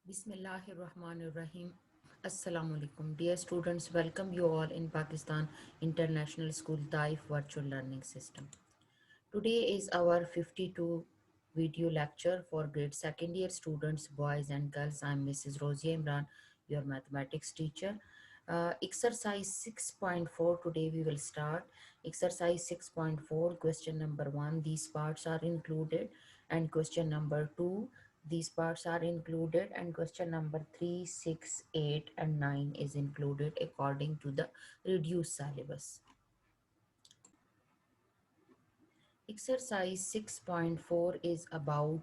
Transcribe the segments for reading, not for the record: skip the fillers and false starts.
Bismillahirrahmanirrahim. Assalamu alaikum. Dear students, welcome you all in Pakistan International School Taif Virtual Learning System. Today is our 52 video lecture for grade second year students, boys and girls. I'm Mrs. Rosie Imran, your mathematics teacher. Exercise 6.4, today we will start. Exercise 6.4, question number 1, these parts are included, and question number 2, these parts are included, and question number 3, 6, 8 and 9 is included according to the reduced syllabus. Exercise 6.4 is about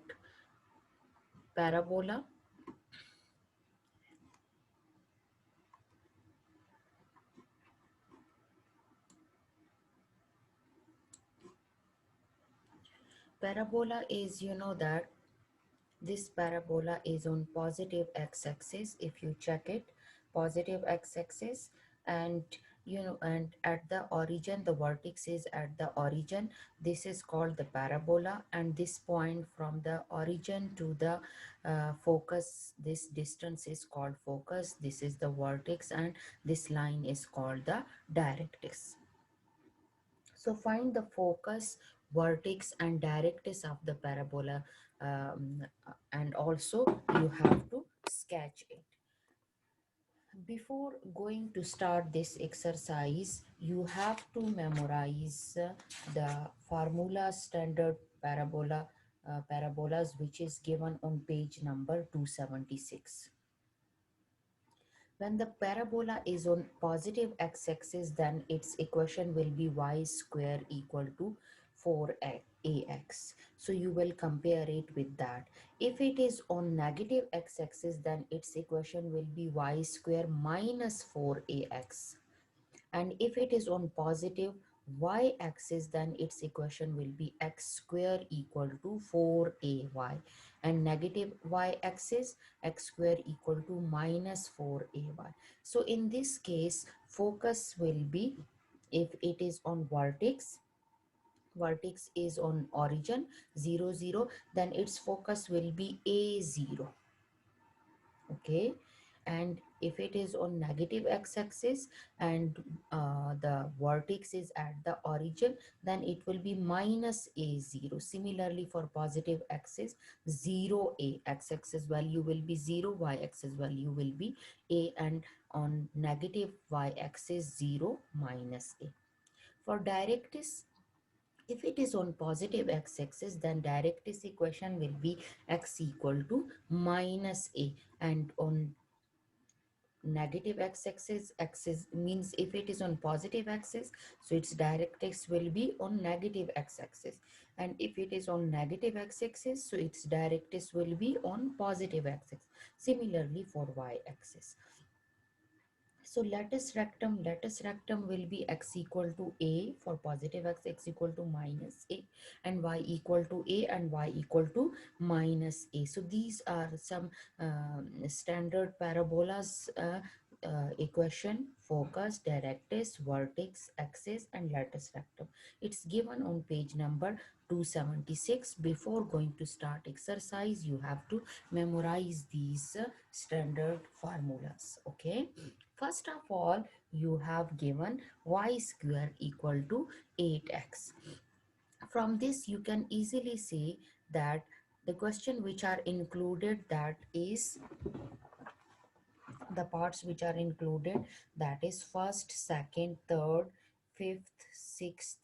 parabola. Parabola is, you know that this parabola is on positive x-axis. If you check it, positive x-axis, and and at the origin, the vertex is at the origin. This is called the parabola, and this point from the origin to the focus, this distance is called focus. This is the vertex, and this line is called the directrix. So find the focus, vertex and directrix of the parabola, and also you have to sketch it. Before going to start this exercise, you have to memorize the formula standard parabolas, which is given on page number 276. When the parabola is on positive x-axis, then its equation will be y square equal to 4ax. So you will compare it with that. If it is on negative x-axis, then its equation will be y square minus 4ax. And if it is on positive y-axis, then its equation will be x square equal to 4ay, and negative y-axis, x square equal to minus 4ay. So in this case, focus will be, if it is on vertex is on origin 0 0, then its focus will be a0. Okay, and if it is on negative x-axis and the vertex is at the origin, then it will be minus a0. Similarly for positive axis, 0a, x-axis value will be 0, y-axis value will be a, and on negative y-axis 0 minus a. For directrix, if it is on positive x-axis, then directrix equation will be x equal to minus a, and on negative x-axis, axis means if it is on positive axis, so its directrix will be on negative x-axis, and if it is on negative x-axis, so its directrix will be on positive axis. Similarly for y-axis. So lattice rectum will be x equal to a for positive x equal to minus a, and y equal to a and y equal to minus a. So these are some standard parabolas equation: focus, directrix, vertex, axis and lattice rectum. It's given on page number 276. Before going to start exercise, you have to memorize these standard formulas. Okay, first of all, you have given y square equal to 8x. From this you can easily see that the question which are included, that is the parts which are included, that is first, second, third, fifth, sixth,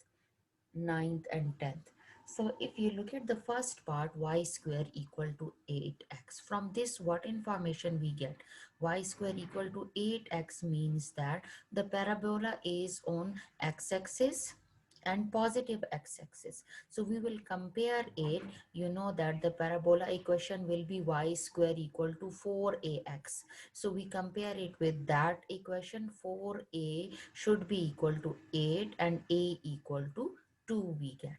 ninth and 10th. So if you look at the first part, y square equal to 8x, from this what information we get? Y square equal to 8x means that the parabola is on x-axis and positive x-axis. So we will compare it. You know that the parabola equation will be y square equal to 4ax. So we compare it with that equation. 4a should be equal to 8 and a equal to 2 we get.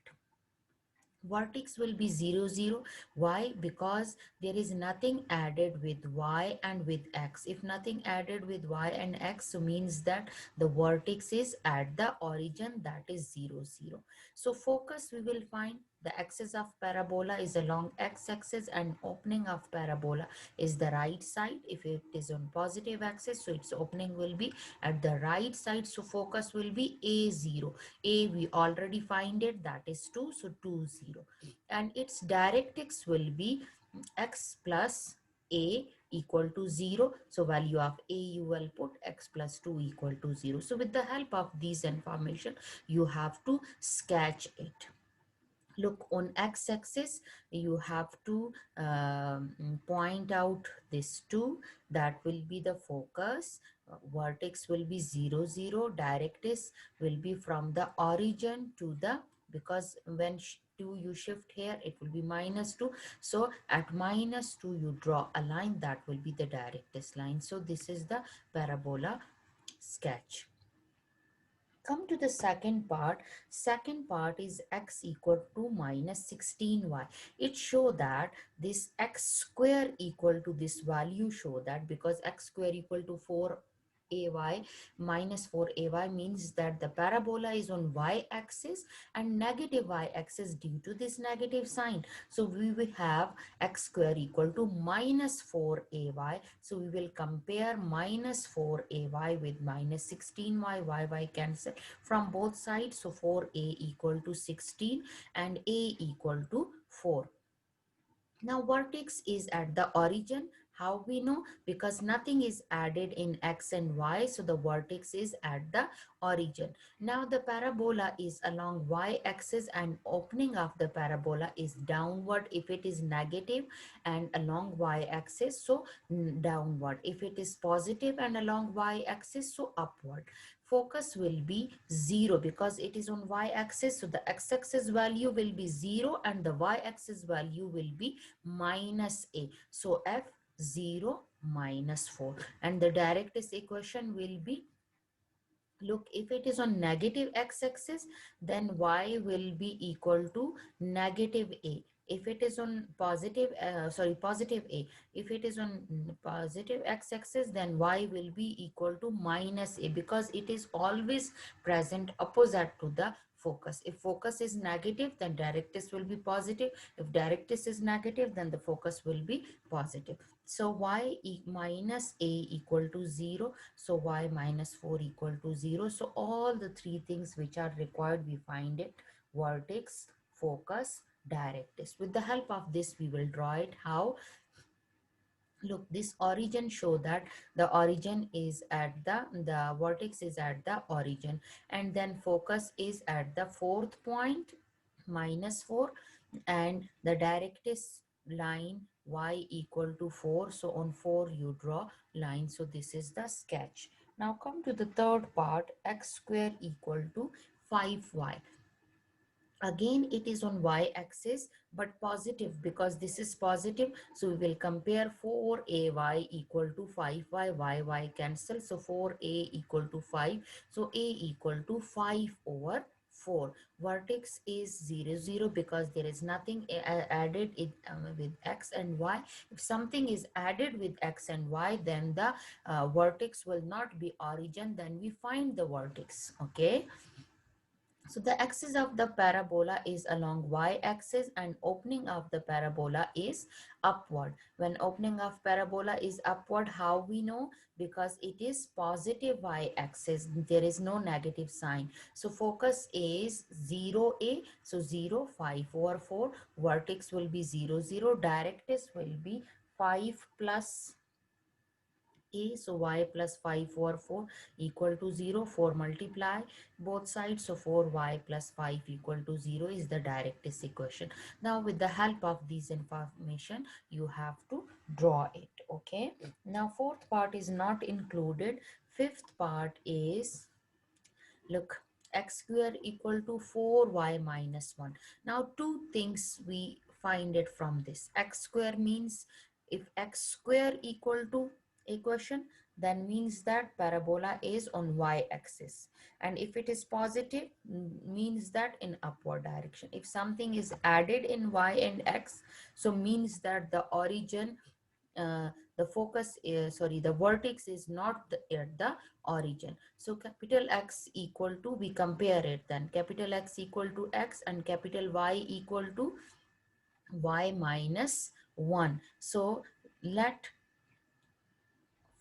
Vertex will be 0 0. Why? Because there is nothing added with y and with x. If nothing added with y and x, so means that the vertex is at the origin, that is 0 0. So focus we will find The axis of parabola is along x-axis and opening of parabola is the right side. If it is on positive axis, so its opening will be at the right side. So focus will be A0. A we already find it, that is 2, so 2, 0. And its directrix will be x plus A equal to 0. So value of A you will put x plus 2 equal to 0. So with the help of these information, you have to sketch it. Look, on x-axis you have to point out this 2, that will be the focus. Vertex will be 0, 0. Directrix will be from the origin to the, because when 2 you shift here, it will be minus 2. So at minus 2 you draw a line, that will be the directrix line. So this is the parabola sketch. Come to the second part. Second part is x equal to minus 16y. It show that this x square equal to this value, show that because x square equal to 4ay minus 4ay means that the parabola is on y-axis and negative y-axis due to this negative sign. So we will have x square equal to minus 4ay. So we will compare minus 4ay with minus 16y. Y cancel from both sides. So 4a equal to 16 and a equal to 4. Now vertex is at the origin. How we know? Because nothing is added in x and y, so the vertex is at the origin. Now the parabola is along y-axis and opening of the parabola is downward if it is negative, and along y-axis, so downward. If it is positive and along y-axis, so upward. Focus will be 0 because it is on y-axis, so the x-axis value will be 0 and the y-axis value will be minus a. So f 0 minus 4, and the directrix equation will be, look, if it is on negative x-axis, then y will be equal to negative a. If it is on positive, positive a, if it is on positive x-axis, then y will be equal to minus a, because it is always present opposite to the focus. If focus is negative, then directrix will be positive. If directrix is negative, then the focus will be positive. So minus a equal to 0. So y minus 4 equal to 0. So all the three things which are required, we find it: vertex, focus, directrix. With the help of this, we will draw it. How? Look, this origin show that the origin is at the vertex is at the origin, and then focus is at the fourth point, minus 4, and the directrix line y equal to 4. So on 4 you draw line. So this is the sketch. Now come to the third part, x square equal to 5y. Again it is on y-axis but positive, because this is positive. So we will compare 4ay equal to 5y. Y cancel, so 4a equal to 5. So a equal to 5 over 4. Vertex is 0, 0 because there is nothing added with x and y. If something is added with x and y, then the vertex will not be origin, then we find the vertex. Okay. So the axis of the parabola is along y-axis and opening of the parabola is upward. When opening of parabola is upward, how we know? Because it is positive y-axis. There is no negative sign. So focus is 0a. So 0, 5 over 4. Vertex will be 0, 0. Directrix will be 5 plus a. So y plus 5 over 4 equal to 0. 4 multiply both sides, so 4y plus 5 equal to 0 is the directrix equation. Now with the help of these information, you have to draw it. Okay. Now fourth part is not included. Fifth part is, look, x square equal to 4y minus 1. Now two things we find it from this. X square means, if x square equal to equation, then means that parabola is on y-axis, and if it is positive, means that in upward direction. If something is added in y and x, so means that the origin, uh, the focus is, sorry, the vertex is not at the origin. So capital X equal to, we compare it then, capital X equal to X and capital Y equal to Y minus 1. So let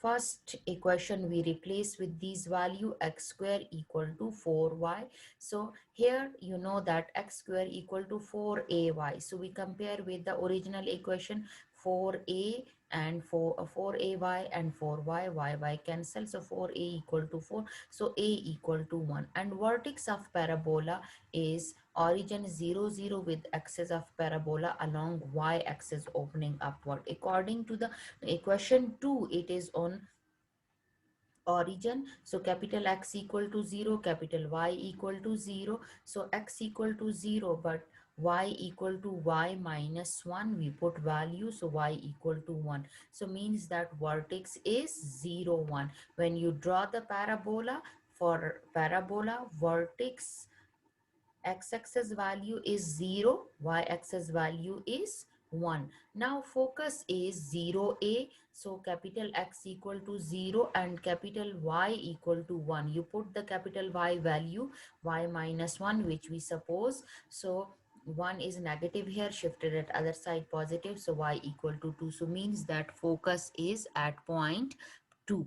first equation we replace with these value, x square equal to 4y. So here you know that x square equal to 4ay. So we compare with the original equation, 4a and 4ay and 4y, y cancel. So 4a equal to 4. So a equal to 1. And vertex of parabola is origin 0 0 with axis of parabola along y axis opening upward. According to the equation 2, it is on origin. So capital X equal to 0, capital Y equal to 0. So X equal to 0, but Y equal to Y minus 1, we put value, so Y equal to 1. So means that vertex is 0 1. When you draw the parabola, for parabola, vertex x-axis value is 0, y-axis value is 1. Now focus is 0a, so capital X equal to 0 and capital Y equal to 1. You put the capital Y value, y minus 1, which we suppose. So 1 is negative here, shifted at other side positive, so y equal to 2. So means that focus is at point 2.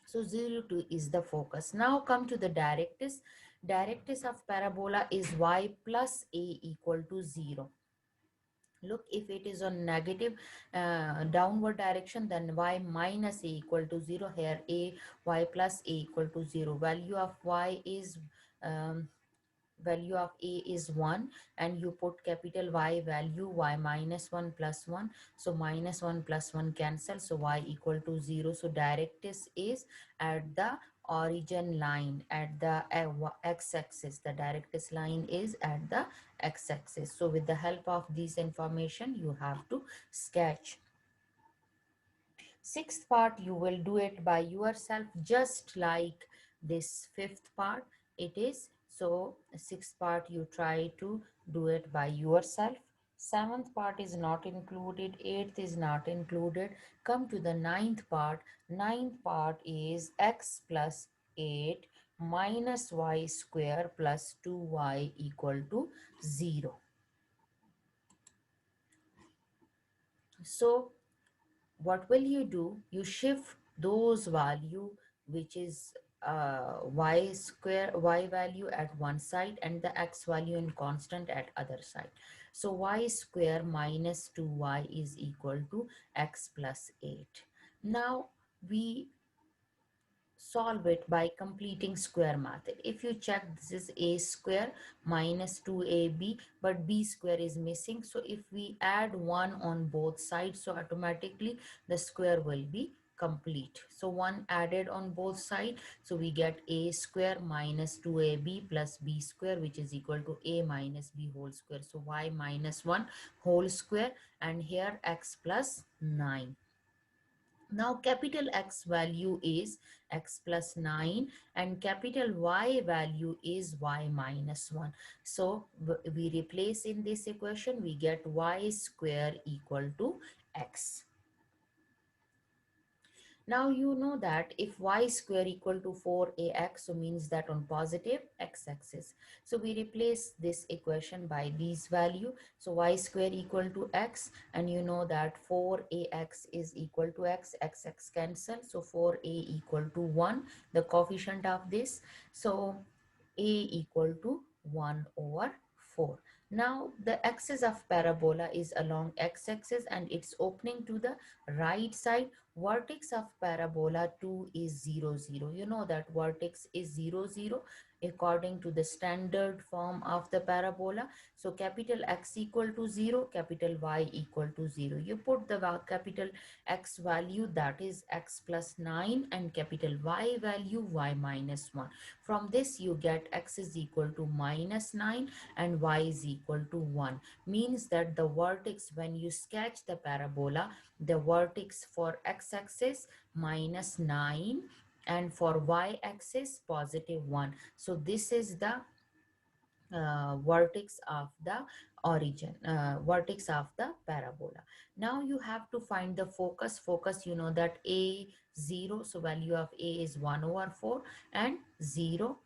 So 0 2 is the focus. Now come to the directrix. Directrix of parabola is y plus a equal to 0. Look, if it is on negative downward direction, then y minus a equal to 0. Here a, y plus a equal to 0. Value of y is value of a is 1, and you put capital Y value, y minus 1 plus 1. So minus 1 plus 1 cancel, so y equal to 0. So directrix is at the origin line, at the x-axis. The directrix line is at the x-axis. So with the help of this information, you have to sketch. Sixth part, you will do it by yourself, just like this fifth part it is. So sixth part you try to do it by yourself. Seventh part is not included, eighth is not included. Come to the ninth part. Ninth part is x plus 8 minus y square plus 2y equal to 0. So what will you do? You shift those value, which is y square, y value at one side and the x value in constant at other side. So y square minus 2y is equal to x plus 8. Now we solve it by completing square method. If you check, this is a square minus 2ab, but b square is missing. So if we add 1 on both sides, so automatically the square will be complete. So 1 added on both sides, so we get a square minus 2ab plus b square, which is equal to a minus b whole square. So y minus 1 whole square, and here x plus 9. Now capital X value is x plus 9 and capital Y value is y minus 1. So we replace in this equation, we get y square equal to x. Now you know that if y square equal to 4ax, so means that on positive x-axis. So we replace this equation by these value. So y square equal to x, and you know that 4ax is equal to x, x cancel. So 4a equal to 1, the coefficient of this. So a equal to 1 over 4. Now the axis of parabola is along x-axis and it's opening to the right side. Vertex of parabola 2 is 0 0. You know that vertex is 0 0 according to the standard form of the parabola. So capital X equal to 0, capital Y equal to 0. You put the capital X value, that is x plus 9, and capital Y value y minus 1. From this you get x is equal to minus 9 and y is equal to 1. Means that the vertex, when you sketch the parabola, the vertex for x-axis minus 9 and for y-axis positive 1. So this is the vertex of the origin, vertex of the parabola. Now you have to find the focus. You know that a 0, so value of a is 1 over 4 and 0,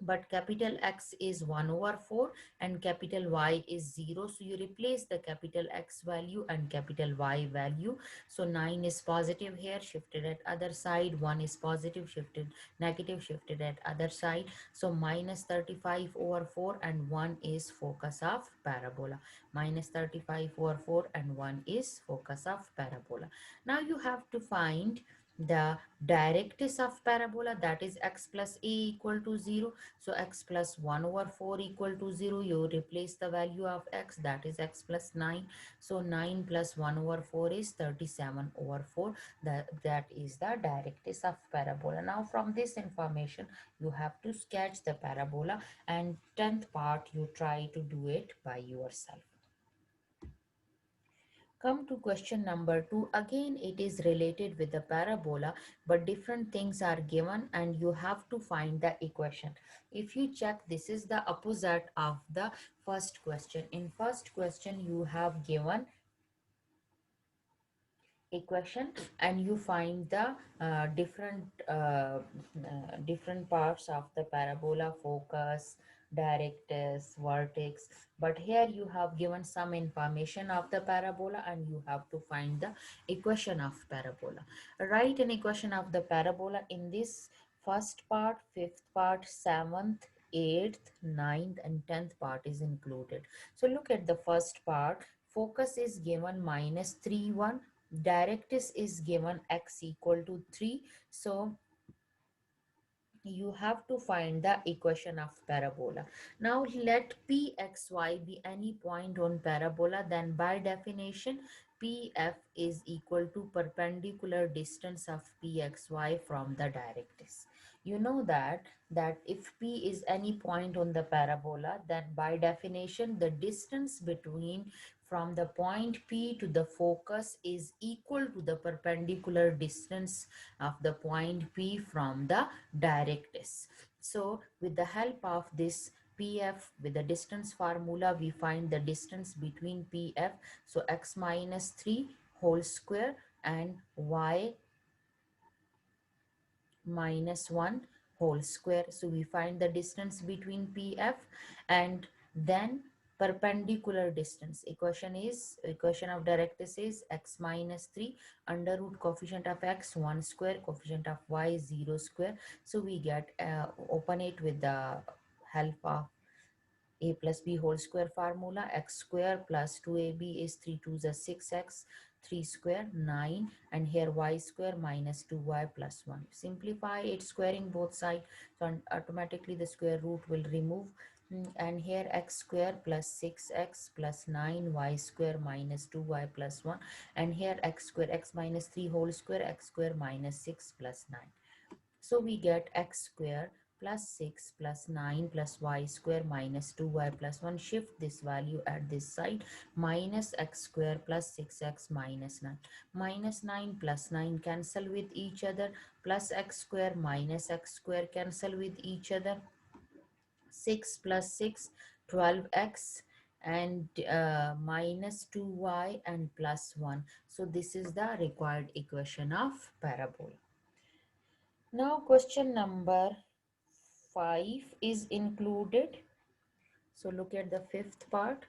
but capital X is 1 over 4 and capital Y is 0. So you replace the capital X value and capital Y value. So 9 is positive here, shifted at other side. 1 is positive, shifted negative, shifted at other side. So minus 35 over 4 and 1 is focus of parabola. Minus 35 over 4 and 1 is focus of parabola. Now you have to find the directrix of parabola, that is x plus a equal to 0. So x plus 1 over 4 equal to 0. You replace the value of x, that is x plus 9. So 9 plus 1 over 4 is 37 over 4. That is the directrix of parabola. Now from this information, you have to sketch the parabola, and 10th part you try to do it by yourself. Come to question number 2. Again, it is related with the parabola, but different things are given and you have to find the equation. If you check, this is the opposite of the first question. In first question, you have given equation and you find the different parts of the parabola, focus, directrix, vertex, but here you have given some information of the parabola and you have to find the equation of parabola. Write an equation of the parabola in this first part, fifth part, seventh, eighth, ninth and 10th part is included. So look at the first part. Focus is given minus 3 1, directrix is given x equal to 3. So you have to find the equation of parabola. Now let pxy be any point on parabola, then by definition pf is equal to perpendicular distance of pxy from the directrix. You know that if p is any point on the parabola, then by definition the distance between from the point P to the focus is equal to the perpendicular distance of the point P from the directrix. So with the help of this PF, with the distance formula, we find the distance between PF. So x minus 3 whole square and y minus 1 whole square. So we find the distance between PF, and then perpendicular distance. Equation of directrix is x minus 3 under root coefficient of x 1 square, coefficient of y 0 square. So we get open it with the help of a plus b whole square formula. X square plus 2ab is 3 2 is 6x, 3 square 9, and here y square minus 2y plus 1. Simplify it, squaring both sides, so automatically the square root will remove. And here x square plus 6x plus 9, y square minus 2y plus 1, and here x square, x minus 3 whole square, x square minus 6 plus 9. So we get x square plus 6 plus 9 plus y square minus 2y plus 1. Shift this value at this side. Minus x square plus 6x minus 9. Minus 9 plus 9 cancel with each other. Plus x square minus x square cancel with each other. 6 plus 6, 12x, and minus 2y and plus 1. So this is the required equation of parabola. Now question number 5 is included. So look at the fifth part.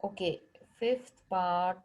Okay, fifth part.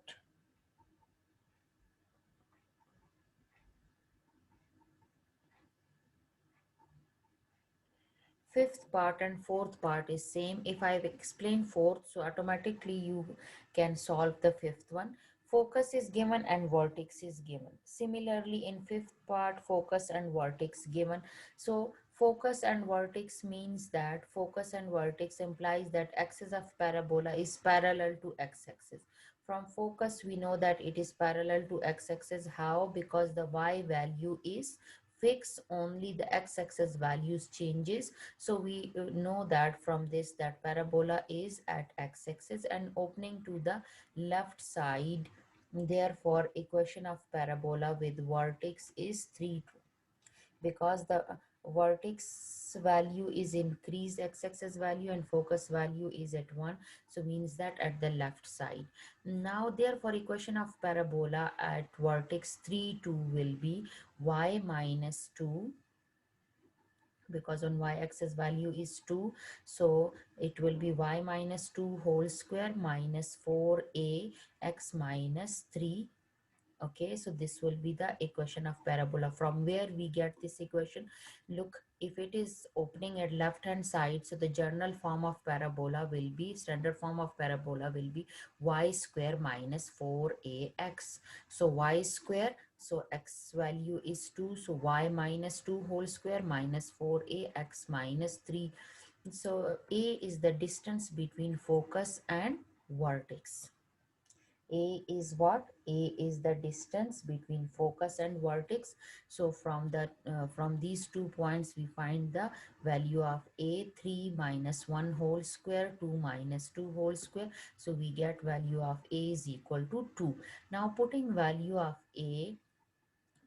Fifth part and fourth part is same. If I've explained fourth, so automatically you can solve the fifth one. Focus is given and vertex is given. Similarly, in fifth part, focus and vertex given. So focus and vertex means that focus and vertex implies that axis of parabola is parallel to x-axis. From focus, we know that it is parallel to x-axis. How? Because the y value is fixed, only the x-axis values changes. So we know that from this that parabola is at x-axis and opening to the left side. Therefore equation of parabola with vertex is 3 2. because the vertex value is increased x-axis value and focus value is at 1, so means that at the left side. Now therefore equation of parabola at vertex 3 2 will be y minus 2, because on y-axis value is 2, so it will be y minus 2 whole square minus 4a x minus 3. Okay, so this will be the equation of parabola. From where we get this equation? Look, if it is opening at left hand side, so the general form of parabola will be, standard form of parabola will be y square minus 4ax. So y square, so x value is 2, so y minus 2 whole square minus 4ax minus 3. So a is the distance between focus and vertex. A is what? A is the distance between focus and vertex. So from these 2 points we find the value of a, 3 minus 1 whole square, 2 minus 2 whole square. So we get value of a is equal to 2. Now putting value of a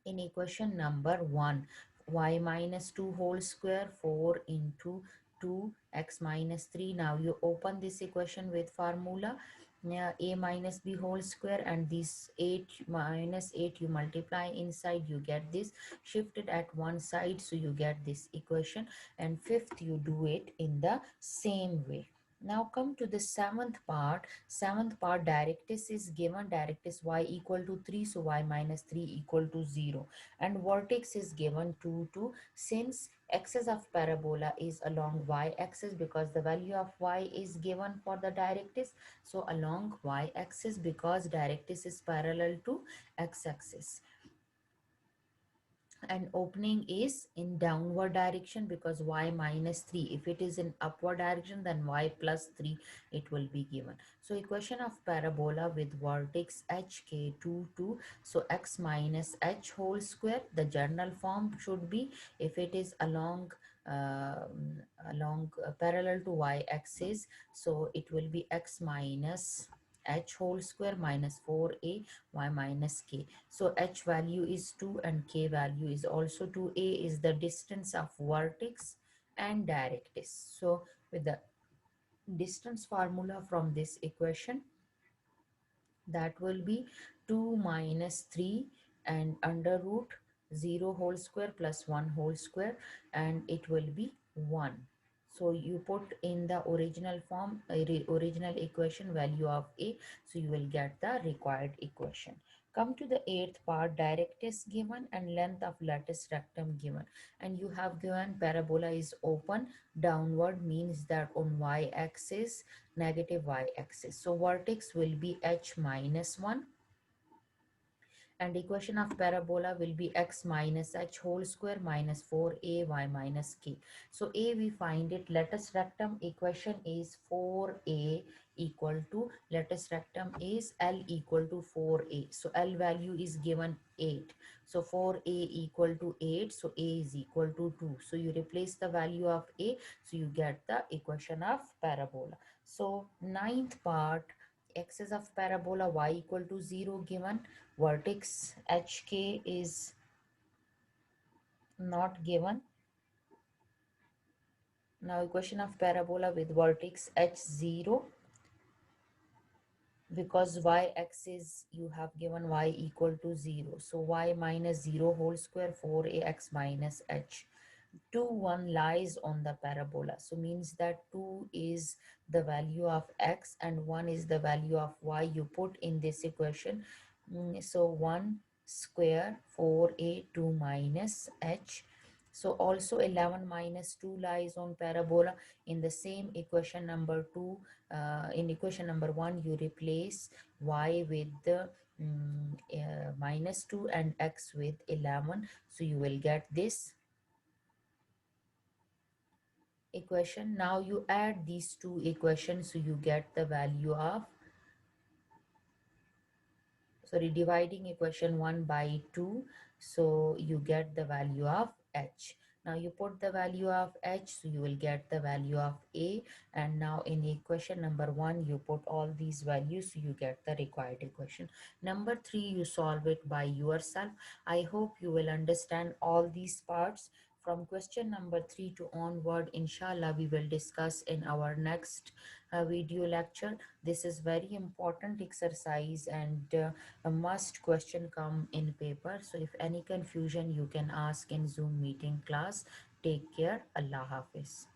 in equation number 1, y minus 2 whole square, 4 into 2 x minus 3. Now you open this equation with formula, a minus b whole square, and this 8 minus 8 you multiply inside, you get this, shift it at one side, so you get this equation, and fifth you do it in the same way. Now come to the seventh part. Seventh part, directrix is given, directrix y equal to 3, so y minus 3 equal to 0, and vertex is given 2 2. Since axis of parabola is along y axis, because the value of y is given for the directrix, so along y axis, because directrix is parallel to x axis, and opening is in downward direction, because y minus 3, if it is in upward direction, then y plus 3 it will be given. So equation of parabola with vertex hk 2 so x minus h whole square, the general form should be, if it is along parallel to y axis, so it will be x minus h whole square minus 4a y minus k. So h value is 2 and k value is also 2. A is the distance of vertex and directrix. So with the distance formula from this equation, that will be 2 minus 3 and under root 0 whole square plus 1 whole square, and it will be 1. So you put in the original form, original equation value of a, so you will get the required equation. Come to the eighth part, directrix given and length of latus rectum given, and you have given parabola is open downward, means that on y axis, negative y-axis. So vertex will be h minus 1, and equation of parabola will be x minus h whole square minus 4ay minus k. So a we find it, latus rectum equation is 4a equal to, latus rectum is L equal to 4a. So L value is given 8. So 4a equal to 8, so a is equal to 2. So you replace the value of a, so you get the equation of parabola. So ninth part, axis of parabola y equal to 0 given, vertex hk is not given. Now equation of parabola with vertex h0, because y-axis you have given y equal to 0, so y minus 0 whole square 4ax minus h. 2 1 lies on the parabola, so means that 2 is the value of x and 1 is the value of y, you put in this equation. So 1 square 4a 2 minus h. So also 11 minus 2 lies on parabola. In the same equation number 2, in equation number 1 you replace y with the minus 2 and x with 11, so you will get this equation. Now you add these two equations, so you get the value of, sorry, dividing equation 1 by 2, so you get the value of h. Now you put the value of h, so you will get the value of a. And now in equation number 1, you put all these values, so you get the required equation. Number 3, you solve it by yourself. I hope you will understand all these parts. From question number 3 to onward, inshallah, we will discuss in our next video lecture. This is very important exercise, and a must question come in paper. So if any confusion, you can ask in Zoom meeting class. Take care. Allah Hafiz.